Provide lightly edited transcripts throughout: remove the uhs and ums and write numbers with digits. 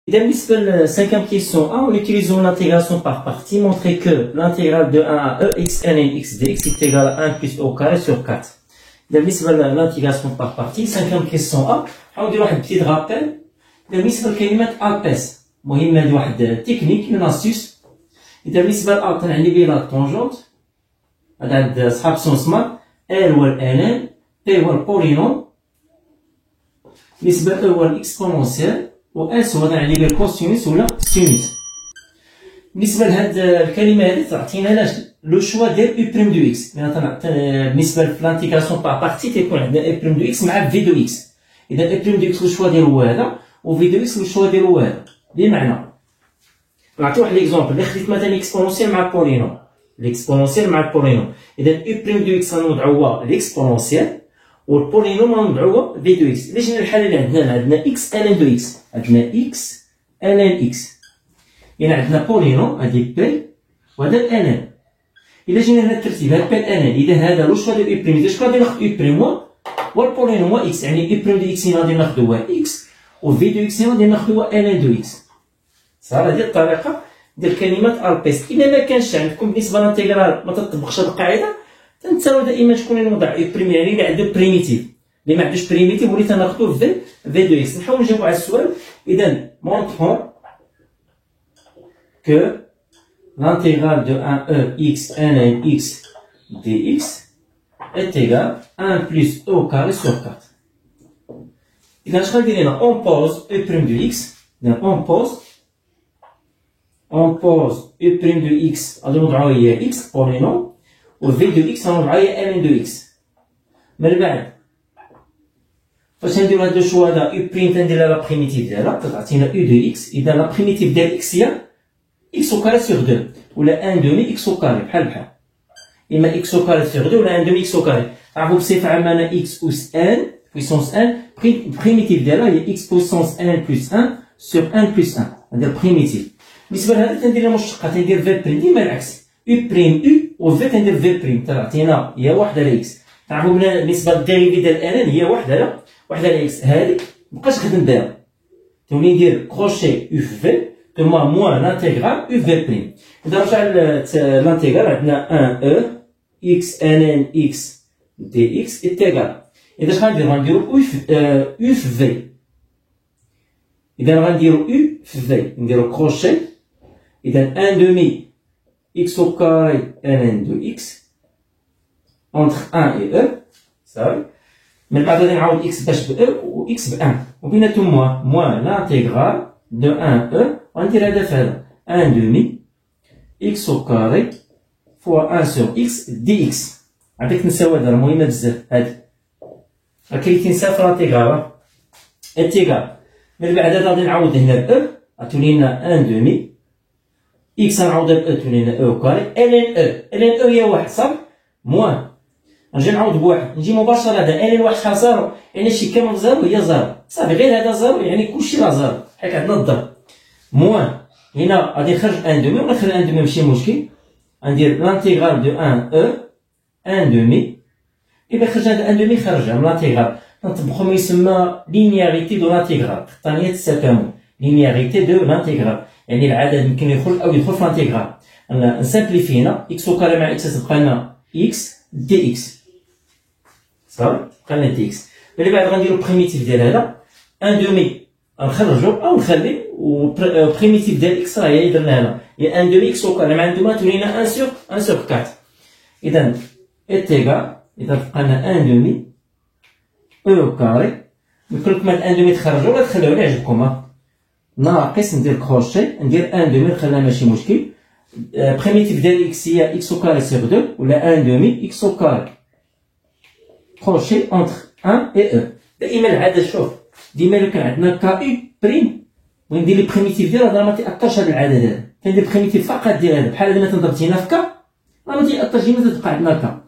إذا بالنسبة للcinquième question A, en utilisant l'intégration par partie, montrer que l'intégrale de 1 à e x ln x dx est égale à 1 plus e au carré sur 4. إذا بالنسبة للintégration par partie, cinquième question A, نحاول ندير واحد petit rappel. إذا بالنسبة لكلمة أبس، مهم هاد واحد تكنيك من أستيس. إذا بالنسبة لأ تنعني بيه لا طونجونت، هذا عند صحاب سونس مات، ال هو الان، بي هو البولينوم، بالنسبة ل هو الإكسبونونسيال، و اس هو تنعني بيه الكوسينوس ولا سينوس. بالنسبة لهاد الكلمة هادي تعطينا لو شوا ديال او بريم دو اكس، بالنسبة لانتيغراسيون باغ بارتي تيكون عندنا او بريم دو اكس مع في دو اكس. إذا او بريم دو اكس لو شوا ديالو هو هذا، و في دو اكس لو شوا ديالو هو هذا. بمعنى نعطي واحد ليكزومبل، إلا خديت مثلا اكسبونونسيال مع بولينوم، الاكسبونونسيال مع البولينوم، إذا او بريم دو اكس غنوضعو هو الاكسبونونسيال، والبولينوم غنوضعو هو في دو اكس. إلا جينا الحالة اللي عندنا اكس الان دو اكس، عندنا اكس الان اكس، يعني عندنا بولينوم هادي بي وهذا الان. إلا جينا هنا الترتيب هاد بي الان، إذا هذا لو شوا ديال او بريم، إذا شكون غادي ناخد او بريم هو والبولينوم هو اكس، يعني او بريم دو اكس هنا غادي ناخدو هو اكس، و في دو اكس هنا غادي ناخدو هو الان دو اكس. صافي هذه الطريقة ديال كلمة البيس. إلا ما كانش عندكم بالنسبة للانتيغرال ما تطبقش هاد القاعدة، تنساو دائما شكون اللي نوضع او بريم، يعني اللي عنده بريميتيف. اللي ما عندوش بريميتيف وليت ناخدو في دو اكس. نحاول نجاوبو على السؤال. إذا montrons que l'intégrale de 1e x ln x dx est égale à 1 plus e au carré sur 4. إذا اش غندير هنا؟ on pose e prime de x. إذا on pose e prime de x غادي نوضعوها هي x بولينوم، و v de x غنوضعوها هي ln de x. من بعد فاش نديرو هاد الشوا هذا e prime تندير لها لا بريميتيف ديالها، تعطينا e de x. إذا لا بريميتيف ديال x هي x au carré sur 2 ولا 1 demi x au carré بحال إما x au carré sur 2 ولا 1 demi x au carré. عرفوا بصفة عامة أنا x أس n puissance 1 بريميتيف ديالها هي x puissance 1 plus 1 sur 1 plus 1. هذا البريميتيف. بالنسبة لهذا تندير لها مشتقة، تندير في بريم ديما العكس، u بريم u و v تندير في بريم، تعطينا هي 1 على x. تعرفوا بالنسبة للديريفي ديال n هي 1 على x. هذه مابقاش نخدم بها، تولي ندير كروشي u في v ثم موان l'intégrale u v prime. إذا رجع l'intégrale عندنا 1 e x ln x dx est égal. إذا اش غنديرو؟ غنديرو u في v. إذا غنديرو u في v، نديرو كروشي. إذا 1 demi x au carré ln de x entre 1 et e صافي. من بعد غادي نعاود x باش ب e و x ب 1، وبيناتهم موان l'intégrale de 1 e. غندير هذا في هذا 1 demi x au carré fois 1 sur x dx. عندك تنساو هذا راه مهمة بزاف هادي، راه كاين تنسى في لانتيغرال انتيغرال. من بعد هذا غادي نعوض هنا ب e غتولي لنا 1 demi x غنعوضها ب e تولي لنا e au carré ln e هي 1 صافي، موان نجي نعوض بواحد، نجي مباشرة هذا ln 1 شحال زيرو، يعني شي كامل زيرو هي زيرو صافي، غير هذا زيرو يعني كلشي راه زيرو بحال عندنا الضرب. موان هنا غادي نخرج 1 demi ونخرج 1 demi ماشي مشكل، غندير لانتيغرال دو 1 e 1 demi. إذا خرج هذا 1 demi خرجها من لانتيغرال، نطبقو ما يسمى لينياريتي دو لانتيغرال، قطانية التكامل، لينياريتي دو لانتيغرال، يعني العدد يمكن يخرج أو يدخل في لانتيغرال. نسامبليفي هنا x au carré مع x تبقى لنا x dx صافي، تبقى لنا dx. من بعد غنديرو بريميتيف ديال هذا 1 demi نخرجو أو نخلي، و بريميتيف ديال اكس راه هي درنا هنا هي 1 demi x au carré مع 1 demi تولي لنا 1 sur 4. إذا est égal، إذا تبقى لنا 1 demi e au carré. يمكن لكم هاد 1 demi تخرجو ولا تخليوه اللي عجبكم، ناقص ندير كروشي ندير 1 demi نخليها ماشي مشكل. بريميتيف ديال اكس هي x au carré sur 2 ولا 1 demi x au carré كروشي entre 1 et e. دائما العدد شوف ديما لو كان عندنا كا اي بريم وندير لي بريميتيف ديالها راه ما تيأثرش هذا العدد هذا، كندير بريميتيف فقط ديال هذا بحال هذا مثلا ضربتينا في كا راه ما تيأثرش، ديما تبقى عندنا كا.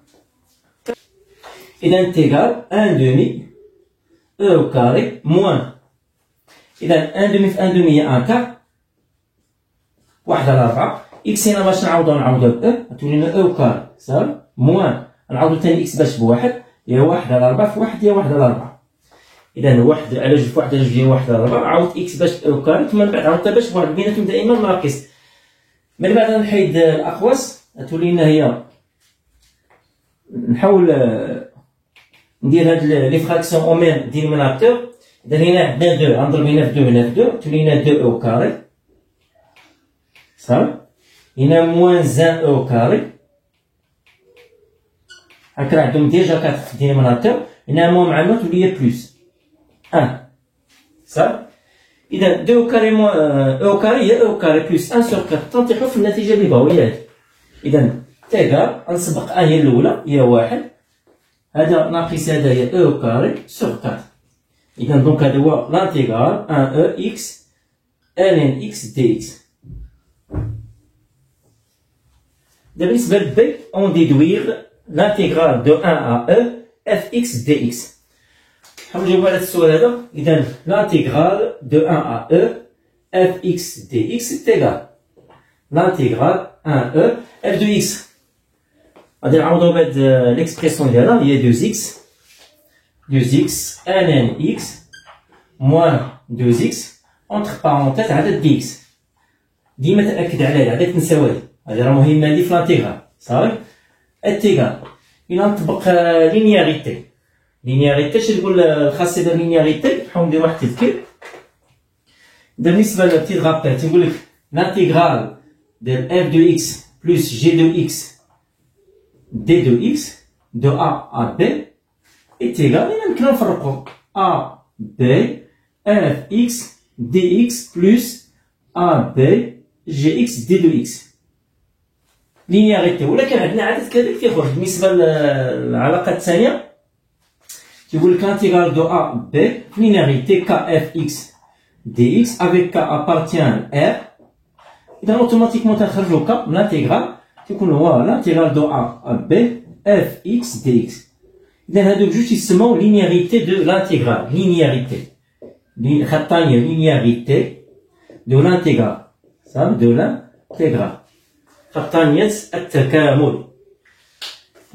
إذا انتيغال 1 demi e au carré موان، إذا 1 demi في 1 demi هي 1 كار 1 على 4. إكس هنا باش نعوضها ب e غتولي لنا e au carré صافي، موان نعوضو ثاني إكس باش بواحد هي 1 على 4 في 1 هي 1 على 4. إذا واحد على جوج في واحد على جوج هي واحد على ربعة، عاود إكس باش أو كاري، ثم من بعد عاود باش واحد بيناتهم دائما ناقص. من بعد نحيد الأقواس، تولي لنا هي نحاول ندير هاد لي فراكسيون أو ميم دينوميناتور. إذا هنا عندنا دو، غنضرب هنا في دو هنا في دو، تولي لنا دو أو كاري صافي. هنا موان زان أو كاري، هاك راه عندهم ديجا 4 في الدينوميناتور، هنا موان مع موان تولي هي بلوس 1 صافي. إذا دو أو كاري موان أو كاري هي أو كاري بلوس 1 سور 4، تنطيحو في النتيجة اللي بغاو هي هادي. إذا تيغال غنسبق 1 هي الأولى هي 1، هذا ناقص هذا هي أو كاري سور 4. إذا دونك هذا هو لانتيغرال 1 أو إكس ln إكس دي إكس. بالنسبة ل B, on déduire l'intégrale de 1 à E fx dx. نحاول نجاوب على السؤال هذا. إذا l'intégrale de 1 à E fx dx est égal l'intégrale 1 E f de x. غادي نعوضو بهاد ليكسبريسيون ديالها هي 2x ln x moins 2x entre parenthèses عدد dx. ديما تأكد على هذا، عدد نساوي هذه راه مهمة هذه في لانتيغرال صافي. انتيغرال إلا نطبق لينياريتي. لينياريتي اش تقول الخاصية ديال لينياريتي؟ نحاول ندير واحد التذكير. بالنسبة لبتيت رابيل تيقول لك لانتيغرال ديال اف دو اكس بلس جي دو اكس دي دو اكس دو ا ا بي انتيغرال يمكن نفرقو ا بي اف اكس دي اكس بلس ا بي جي اكس دي دو اكس. لينياريتي. ولكن عندنا عدد كذلك تيخرج. بالنسبة للعلاقة الثانية تيقول لك l'intégral de A B linéarité kfx dx avec k appartient à R. إذا أوتوماتيكمون تنخرجو ك من الانتيغرال تيكون هو l'intégral de A à B fx dx. إذا هادوك جوج تيسمو لينياريتي دو l'intégral. لينياريتي خطانية لينياريتي دو l'intégral صافي دو l'intégral خطانية التكامل.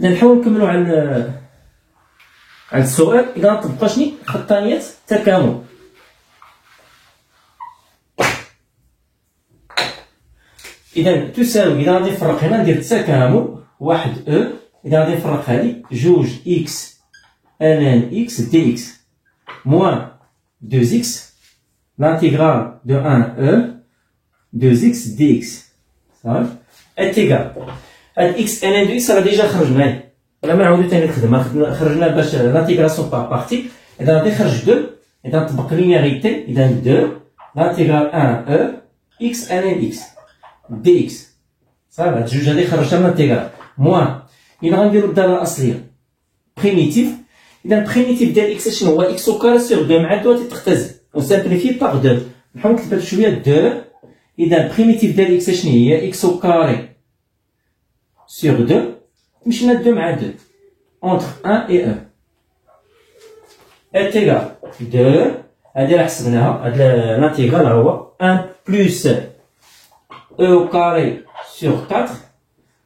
إذا نحاول نكملو على السؤال. إذا نطبقو شني خطانية التكامل. إذا تساوي، إذا غادي نفرق هنا ندير التكامل واحد أو، إذا غادي نفرق هادي جوج إكس ln إكس دي إكس موان دوز إكس لانتيغرال دو 1 أو دوز إكس دي إكس صافي انتيغال. هاد إكس ln دو إكس راه ديجا خرجناه ولا ما نعاودو تاني نخدم، خرجنا باش لانتيغراسيون بار بارتي. إذا غادي نخرج دو، إذا نطبق لينياريتي، إذا دو لانتيغرال 1 أو إكس ln إكس دي إكس صافي. هاد جوج هادي خرجتها من الانتيغرال موان. إذا غنديرو الدالة الأصلية بريميتيف. إذا بريميتيف ديال إكس شنو هو؟ إكس أو كاري سيغ دو مع دو تختزل أون سامبليفي باغ دو. نحاول نكتبها شوية دو. إذا بريميتيف ديال إكس شنو هي؟ إكس أو كاري سيغ دو، مشينا دو مع دو أونتر 1 et 1 انتيغال دو. هادي راه حسبناها، هاد لانتيغال هو 1 بلس او كاري سيغ 4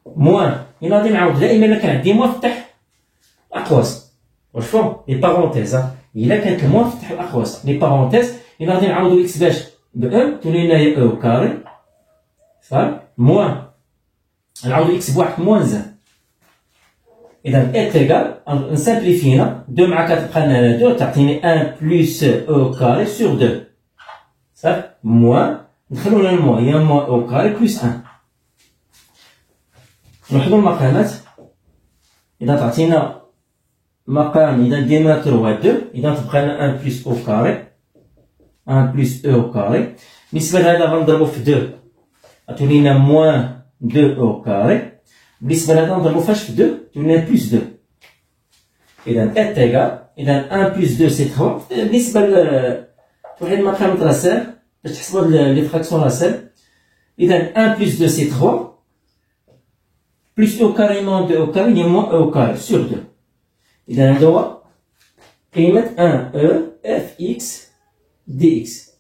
موان. إلا غادي نعاود دائما إلا كان عندي موان نفتح الأقواس واش فهم لي بارونتيز. إلا كانت الموان نفتح الأقواس لي بارونتيز. إلا غادي نعاودو إكس باش ب 1 تولي لنا هي او كاري صافي موان نعاودو إكس بواحد موان زان. إذا انتيغال نسامبليفينا دو مع 4 بقى لنا 2 تعطيني 1 بلس او كاري سيغ 2 صافي موان ندخلو لنا الموان هي موان او كاري بلس 1. نوحدو المقامات. إذا تعطينا مقام إذا ديناتور هو 2، إذا تبقى لنا 1 بلس او كاري 1 بلس او كاري. بالنسبة لهذا غنضربو في 2 غتولي لنا موان 2 او كاري. بالنسبة لهذا نضربو فاش في 2 تولي لنا بلس 2. إذا انتيغال إذا 1 بلس 2 سي 3. بالنسبة لواحد المقام راسل باش تحسبو لي فراكسيون راسل. إذا 1 بلس 2 سي 3 بلس او كاري موان 2 او كاري هي موان او كاري سيغ 2. إذا هذا هو قيمة 1 أو اف إكس دي إكس.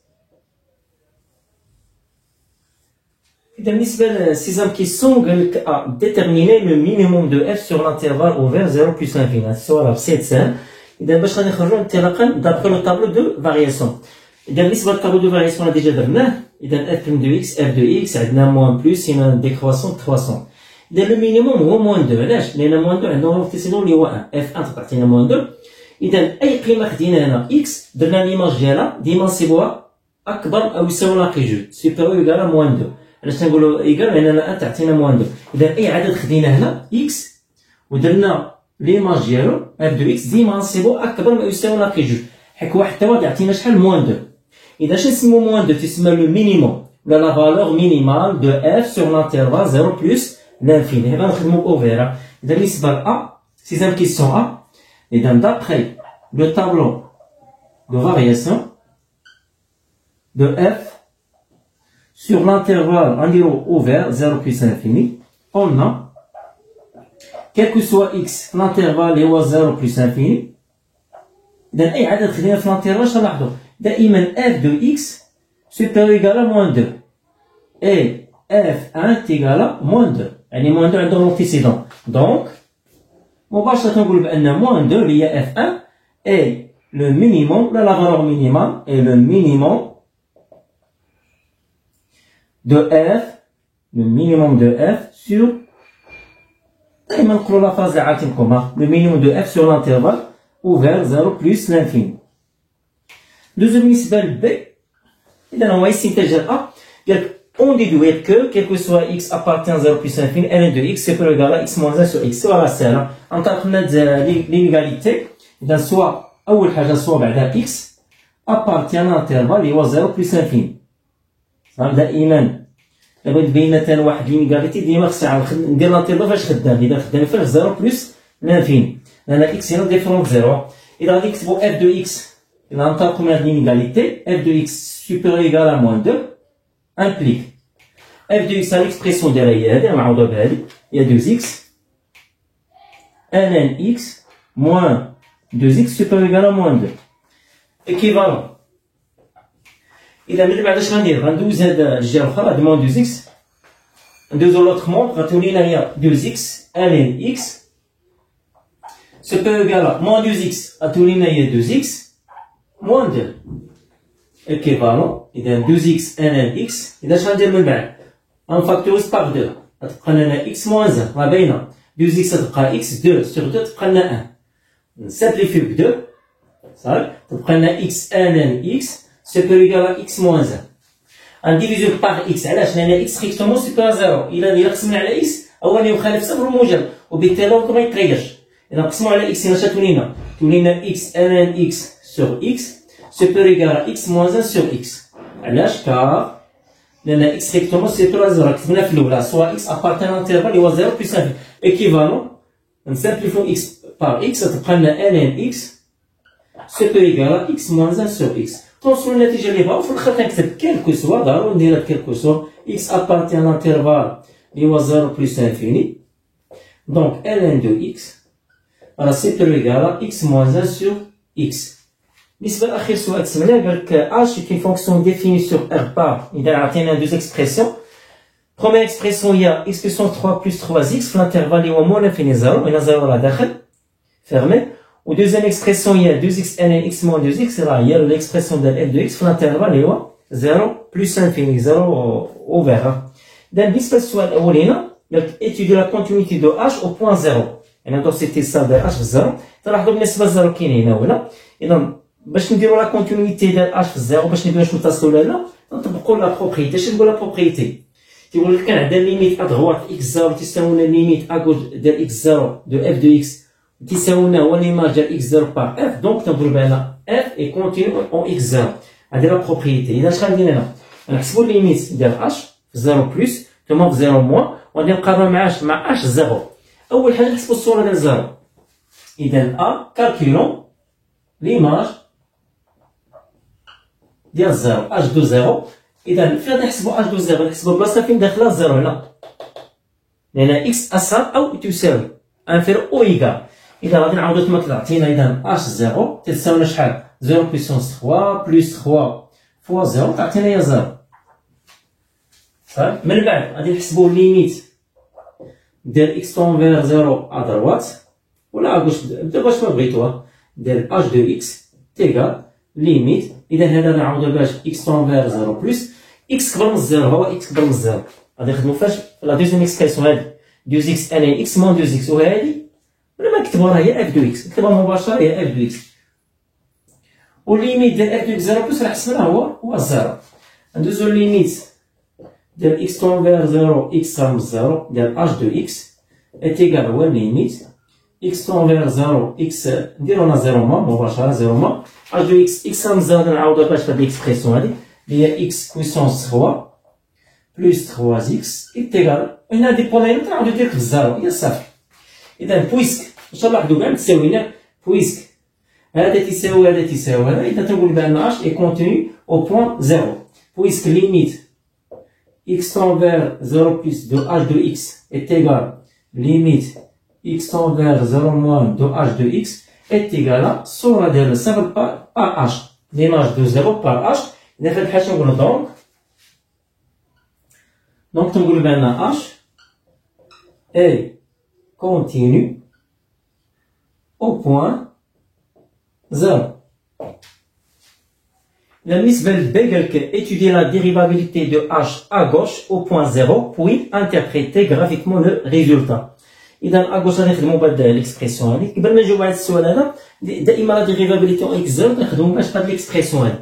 إذا بالنسبة للسيزام كيسيون قال لك ديتيرميني لو مينيموم دو اف سور لانترفال اوفير 0 بلس لانفيني. هاد السؤال بسيط ساهل. إذا باش غادي نخرجوا انطلاقا d'après le tableau de variation. إذا بالنسبة للtableau de variation راه ديجا درناه. إذا f prime de x f de x عندنا موان بلس هنا ديكرواسون كرواسون. إذا لو مينيموم هو موان 2 علاش؟ لأن موان 2 عندنا لونتيسيدون اللي هو 1 f 1 تعطينا موان 2. إذا أي قيمة خدينا هنا x درنا ليماج ديالها ديما نصيبوها أكبر أو يساوي لاقي جوج سوبيريور إيكال موان 2. علاش تنقولوا إيكال؟ لأن 1 تعطينا موان 2. إذا أي عدد خدينا هنا x ودرنا ليماج ديالو f دو x ديما نصيبو أكبر ما يساوي لاقي جوج حيت واحد تا واحد يعطينا شحال موان 2. إذا شنو نسمو موان 2 تسمى لو مينيموم ولا لا فالور مينيمال دو f سور لانترفال 0 بلس l'infini. هنا نخدمو أوفيرا. إذا بالنسبة ل A سيزيام كيسيون A إذا d'après le tableau de variation de f sur l'intervalle en niveau ouvert 0 plus infini, on a, quel que soit x, l'intervalle est 0 plus infini. إذا أي عدد خلينا في l'intervalle شنلاحظو دائما f de x supérieur égal à moins 2 et f1 est égal à moins 2. يعني moins 2 عندهم l'antécédent. Donc مباشرة نقول بأن moins 2 اللي هي f1 est le minimum, la valeur minimale est le minimum de f, le minimum de f sur دائما نقولوا لا phase عاتمكم le minimum de f sur l'intervalle ouvert 0 plus l'infini. Deuxième بالنسبة ل b إذا هو يستنتج A قالك on déduit que quel que soit x appartient à 0 plus infini ln de x c'est égal à x moins 1 sur x. Voilà سهلة ننطلق من l'inégalité. إذا سواء أول حاجة سواء بعدها x appartient à l'intervalle اللي هو 0 plus infini. دائما لابد تبين مثلا واحد لينيغاليتي ديما خصها ندير لانترفال فاش خدام. إذا خدام فيه 0 بلس لانفيني لأن إكس هنا ديفرونت 0. إذا غادي نكتبو اف دو إكس إذا ننطلقو من هاد لينيغاليتي اف دو إكس سوبيريور إيكال à moins 2 implique اف دو إكس ليكسبريسيون ديالها هي هادي معوضة بهادي هي 2 إكس ln إكس موان 2 إكس سوبيريور إيكال à moins 2 إكيفالون. إذا من بعد اش غندير غندوز هاد الجهة الأخرى هاد موان 2 إكس ندوزو لوطخ مون غتولينا هي 2 إكس ln إكس supérieur égal à moins 2x غتولينا هي 2x moins 2 équivalent. إذا 2x ln x إذا اش غندير من بعد غنفاكتوريز باغ 2 غتبقى لنا x moins 1 راه باينة 2x غتبقى x 2 sur 2 تبقى لنا 1 نسامبليفيو ب 2 صافي تبقى لنا x ln x supérieur égal à x moins 1 غنديفيزيو باغ x علاش لأن x strictement supérieur à 0 إلا قسمنا على x أولا يخالف صفر موجب وبالتالي ما يتغيرش. إذا نقسمو على x هنا شتولينا تولينا x ln x sur x supérieur égal à x moins 1 sur x. علاش؟ كار لأن x strictement supérieur à 0 كتبنا في الأولى سوا x appartient à l'intervalle اللي هو 0 plus infini équivalent نسامبليفيو x par x تبقى لنا ln x supérieur égal à x moins 1 sur x. توصلوا للنتيجة اللي بغاو في الآخر كنكتب كيلكو سوا ضروري ندير هاد كيلكو سوا x appartient à l'intervalle اللي هو 0 plus infini donc ln de x على supérieur égal à x moins 1 sur x. بالنسبة لأخير سؤال تسمعنا قالك h est une fonction définie sur R par إذا عطينا deux expressions. Première expression هي x puissance 3 plus 3x في l'intervalle اللي هو moins l'infini 0 هنا 0 راه داخل fermé. و deuxième expression هي 2x ln x moins 2x راه هي l'expression ديال f de x في l'intervalle اللي هو 0 plus infini 0 ouvert. إذا بالنسبة للسؤال الأول هنا قالك étudier la continuité de h au point 0 يعني ندور سيتي صاد ديال اش في الزيرو تلاحظوا بالنسبه للزيرو كاين هنا وهنا. اذا باش نديروا لا كونتينيتي ديال اش في الزيرو باش نبداو نتصلوا لهنا نطبقوا لا بروبريتي. اش نقول لا بروبريتي تيقول لك كان عندنا ليميت ا دغوات اكس زيرو تساوينا ليميت ا غوش ديال اكس زيرو دو اف دو اكس تساوينا هو ليماج ديال اكس زيرو بار اف دونك تنقول بان اف اي كونتينيو اون اكس زيرو. هذه لا بروبريتي. اذا اش غندير هنا نحسبوا الليميت ديال اش في زيرو بلس ثم في زيرو موان وغادي نقارنوا مع اش زيرو. أول حاجة نحسبو الصورة ديال زيرو. إذا أ كالكيلون ليماج ديال زيرو اش دو زيرو. إذا فين غادي نحسبو اش دو زيرو نحسبو بلاصة فين داخلة زيرو هنا لأن إكس أصغر أو تساوي انفيرو أو إيكال. إذا غادي نعاودو تما عطينا إذا اش زيرو تساوينا شحال 0 بويسونس 3 بلس 3 فوا زيرو تعطينا هي زيرو صافي. من بعد غادي نحسبو ليميت ديال اكس طونفير 0 ا دروات ولا اغوش باش ما بغيتوها. ديال h de x تيغال ليميت. إذا هذا نعوضو باش x تون فيغ 0 بلس x كبر من 0 هو x كبر من 0 غادي نخدمو فاش لا دوزيام اكسبريسيون هادي 2x ان x موان 2x وهادي ولا ما نكتبوها هي f de x نكتبوها مباشرة هي f de x والليميت ديال f de x 0 بلس راه حسبناه هو 0. ندوزو الليميت ديال x تون فيغ 0 x راه من 0 ديال h de x تيغال هو الليميت x تون فيغ 0 x نديرو هنا 0 موان مباشرة 0 موان h de x راه من 0 نعوضوها باش فهاد ليكسبريسيون هادي اللي هي x puissance 3 plus 3x تيغال هنا دي بولينات نعاودو ديريكت في الزيرو هي صافي. إذا بويسك إن شاء الله نلاحظو كاع متساويين بويسك هذا تيساوي هذا تيساوي هذا إذا تنقول بأن h est contenu au point 0 puisque limite x tend vers 0 plus de h de x est égal limite x tend vers 0 moins de h de x est égal à صورة ديال الصفر par h l'image de 0 par h. إذا في هاد الحالة تنقولو donc تنقولو بأن h est continu au point 0. بالنسبة للبي قالك étudier la dérivabilité de h à gauche au point 0 puis interpréter graphiquement le résultat. إذا à gauche غادي نخدمو بهاد ليكسبريسيون هادي. قبل ما نجاوب على السؤال هذا دائما لا dérivabilité en x 0 كنخدمو باش بهاد ليكسبريسيون هادي.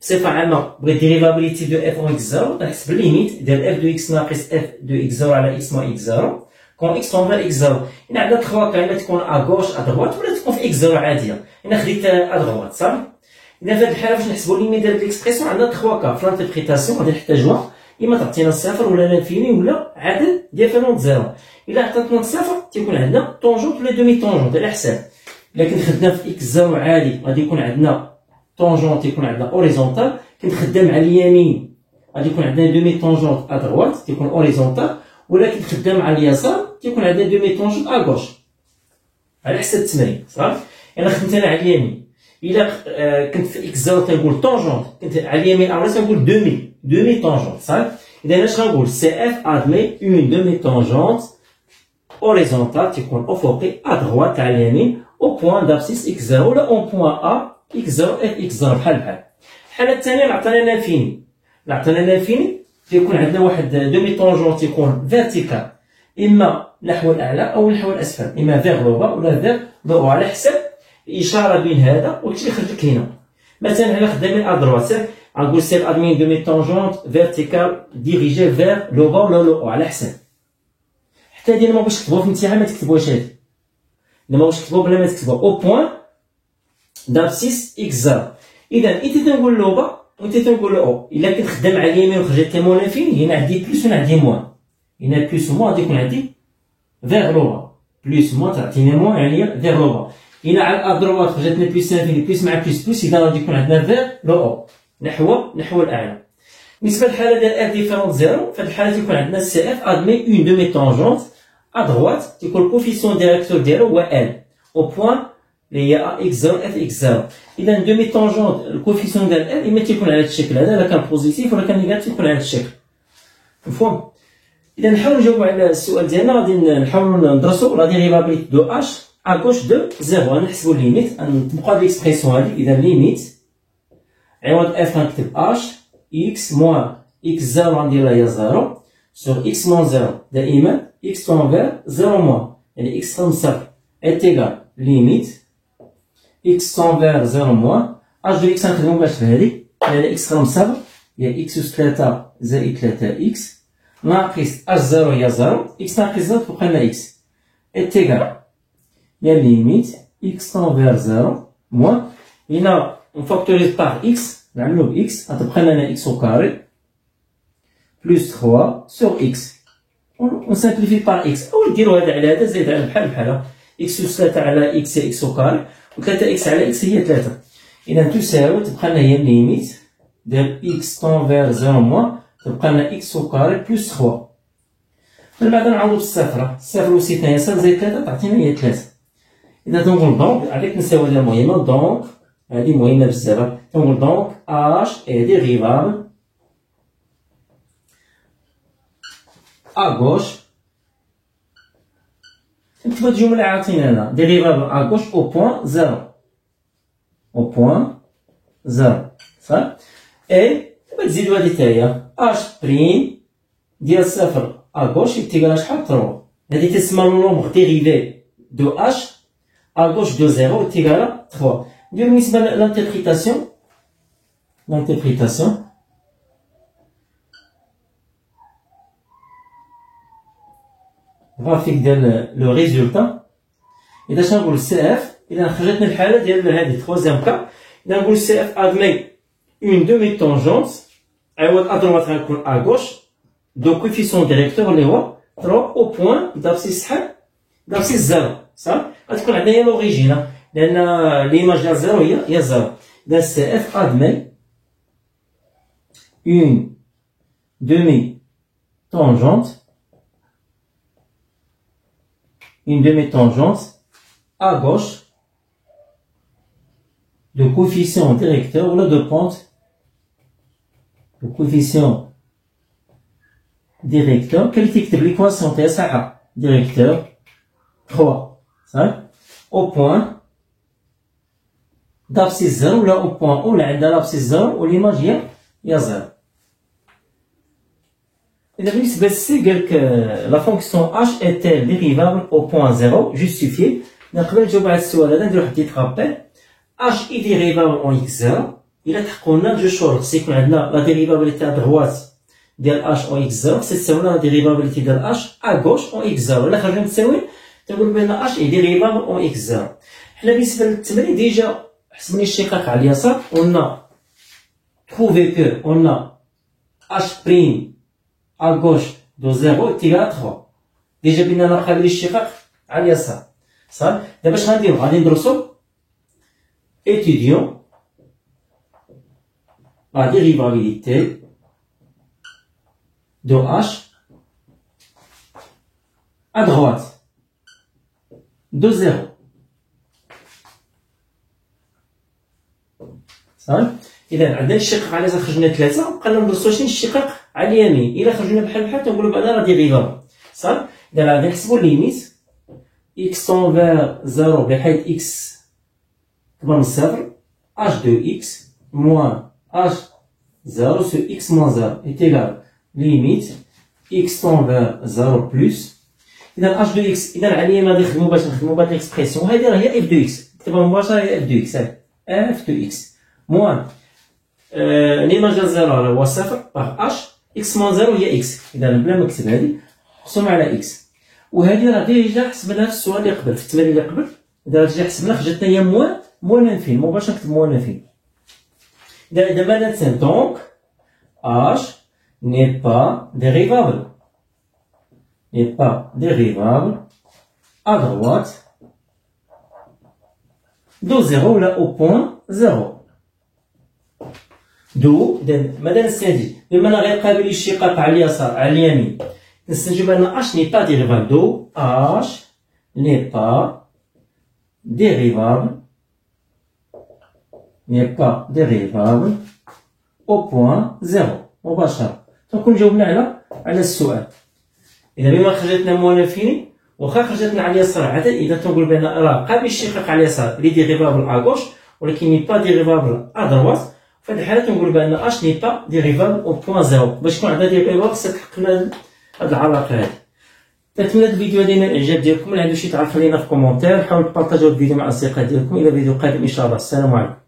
بصفة عامة بغيت dérivabilité de f en x 0 غنحسب الليميت ديال f de x ناقص f de x 0 على x moins x 0 كون x تون فيغ x 0. هنا عندنا تخوا كاينة تكون à gauche à droite ولا تكون في x 0 عادية. هنا خديت à droite صافي. إذا في هاد الحالة باش نحسبو الليميت ديال ليكسبريسيون عندنا تخوا كا في لانتربريتاسيون غادي نحتاجوها إما تعطينا الصفر ولا لانفيني ولا عدد ديفيرون زيرو. إلا عطاتنا الصفر تيكون عندنا طونجونت ولا دومي طونجونت على حساب. إلا كنت خدنا في x 0 عادي غادي يكون عندنا طونجونت يكون عندنا اوريزونتال. كنت خدام على اليمين غادي يكون عندنا دومي طونجونت ا دروات تيكون اوريزونتال. ولا كنت خدام على اليسار تيكون عندنا دومي طونجونت ا غوش على حساب التمرين صافي. انا خدمت انا على اليمين. الا كنت في اكس 0 تنقول طونجونت كنت على اليمين اولا تنقول دومي طونجونت صافي. اذا اش غنقول سي اف ادمي اون دومي طونجونت اوريزونتال تيكون افقي ا دروات على اليمين او بوين دابسيس اكس 0 ولا اون بوين ا اكس 0 اف اكس 0 بحال. الحالة الثانية عطانا لانفيني. عطانا لانفيني تيكون عندنا واحد دومي طونجونت تيكون فيرتيكال اما نحو الاعلى او نحو الاسفل اما فيغ لو با ولا فيغ لو او على حساب الاشاره بين هذا والشيء اللي خرج لك هنا. مثلا هنا خدامين ا دروات غنقول سي ادمين دومي طونجونت فيرتيكال ديريجي فيغ لو با ولا لو او على حساب. حتى هادي ما بغيتش تكتبوها في الامتحان ما تكتبوهاش هادي. الا ما بغيتش تكتبوها بلا ما تكتبوها او بوين دابسيس اكس 0. اذا انت تنقول لو با وانت تنقول او. الا كنت خدام على اليمين وخرجت لي مون لانفيني هنا عندي بلس وهنا عندي موان. هنا بلس وموان غادي يكون عندي فيغ لو با بلس موان تعطيني موان يعني فيغ لو با. هنا على الدروات خرجت لي بلس انفيني بلس مع بلس بلس اذا غادي يكون عندنا فيغ لو او نحو الاعلى. بالنسبه للحاله ديال اف ديفيرون زيرو في الحاله تيكون عندنا سي اف ادمي اون دومي طونجونت ا دروات تيكون الكوفيسيون ديريكتور ديالو هو ال او بوين اللي هي اكس 0 اف اكس 0. اذا دومي طونجونت الكوفيسيون ديال ال اما تيكون على هذا الشكل هذا الا كان بوزيتيف ولا كان نيجاتيف تيكون على هذا الشكل مفهوم. اذا نحاولوا نجاوبوا على السؤال ديالنا غادي نحاولوا ندرسوا لا ديريفابيليتي دو اش ا غوش دو 0. غنحسبوا الليميت نبقاو ليكسبريسيون هذه. اذا ليميت عوض اف غنكتب اش اكس موان اكس 0 غنديرها هي 0 سور اكس موان 0 دائما اكس تون فيغ 0 موان يعني اكس تون صفر ايتيغال ليميت x tend vers 0 moins h de x غنخدمو باش في هادي يعني x رقم صفر هي x أس 3 زائد 3 x ناقص h 0 هي 0 x ناقص 0 تبقى لنا x إيتيغال هي ليميت x tend vers 0 moins هنا نفاكتوريز باغ x نعملو ب x غتبقى لنا x أو كاري بلس 3 سور x ونسامبليفي باغ x أو نديرو هذا على هذا زائد على بحال x أس 3 على x هي x أو كاري و 3x على x هي 3. إذا تساوي تبقى لنا هي الليميت ديال x تون فيغ 0 موان تبقى لنا x أو كاري بلس 3. من بعد نعوضو بالصفر صفر وستة يسار زائد 3 تعطينا هي 3. إذا تنقول دونك عليك نساوي هذه مهمة دونك هذه مهمة بزاف. تنقول دونك h est dérivable à gauche. نكتب هاد الجملة عاوتاني هنا ديريفابل à gauche au point 0 au point 0 صح. اي دابا تزيدو هادي حتى هي اش بريم ديال صفر اغوش يتيكال شحال 3 هادي تسمى لو ديريفي دو اش اغوش دو 0 يتيكال 3. نديرو بالنسبه للانتربريتاسيون غرافيك ديال لو ريزولتا. اذا شنو نقول سي اف اذا خرجتنا الحاله ديال هادي troisième كا اذا نقول سي اف ادمي اون دومي طونجونت عوض ادروات غنكون اغوش دو كوفيسيون ديريكتور اللي هو 3 او بوين دابسيس شحال دابسيس 0 صح. غتكون عندنا هي لوريجين لان ليماج ديال 0 هي 0. اذا سي اف ادمي اون دومي طونجونت une demi-tangente à gauche de coefficient directeur ou là de pente de coefficient directeur. Quelle est l'équation TSA directeur 3 5 au point d'abscisse 0 ou là au point où l'abscisse 0 ou l'image il y a 0. إذا بالنسبة لسي قالك لا فونكسيون اش est-elle dérivable au point 0 justifié. نقدر نجاوب على السؤال هذا نديرو واحد تيترابيل اش اي ديريفابل اون اكس 0 إلا تحققوا لنا جوج شروط. خص يكون عندنا لا ديريفابيليتي ا دغوات ديال اش اون اكس 0 خص تساوي لا ديريفابيليتي ديال اش ا غوش اون اكس 0. إلا خرجنا متساويين تنقول بان اش اي ديريفابل اون اكس 0. حنا بالنسبة للتمرين ديجا حسبني الشقاق على اليسار قلنا trouver que on a h prime à gauche de 0 égale à 3. Déjà بينا نلقى لي الشقاق على اليسار صح. دابا اش غنديرو غادي ندرسو étudions la dérivabilité de h à droite de 0 صح. إذا عندنا الشقاق على اليسار خرجنا 3 بقينا ندرسو شنو الشقاق على اليمين. إلا خرجنا بحال بحال تنقولو بعدا راه ديريفابل صح. إذا غادي نحسبو ليميت x تنفير 0 بحيث x كبر من صفر h de x moins h 0 sur x moins 0 est égal limite x تنفير 0 plus. إذا h de x إذا على اليمين غادي نخدمو بهاد ليكسبرسيون هادي راه هي f de x كتبها مباشرة هي f de x f de x moins l'image ديال 0 راه هو صفر باغ h x moins 0 هي x. إذا بلا ما نكتب هادي مقسومة على x. وهادي راه ديجا حسبناها في السؤال اللي قبل في التمرين اللي قبل. إذا رجعنا حسبنا خرجت لنا هي موان انفين مباشرة نكتب موان انفين. إذا دابا نتسال دونك h n'est pas dérivable à droite de 0 là au point 0. دو إذا ماذا نستنتج؟ بما أن غيقابل الشقاق على اليسار على اليمين نستنتج بأن h n'est pas dérivable دو h n'est pas dérivable au point 0 مباشرة. تنكون جاوبنا على السؤال. إذا بما خرجتنا موانفيني واخا خرجتنا على اليسار عاد إذا تنقول بأن راه قابل الشقاق على اليسار لي ديريفابل à gauche ولكن ني با ديريفابل à droite. في هذه الحالة تنقول بأن اش ني با ديريفابل او بوان 0 باش يكون عندنا ديريفابل خصها تحقق لنا هاد العلاقة هادي. تكملة الفيديو ديما الإعجاب ديالكم. اللي عنده شي تعرف لينا في كومونتير. حاولوا تبارطاجيو الفيديو مع الأصدقاء ديالكم. إلى فيديو قادم إن شاء الله. السلام عليكم.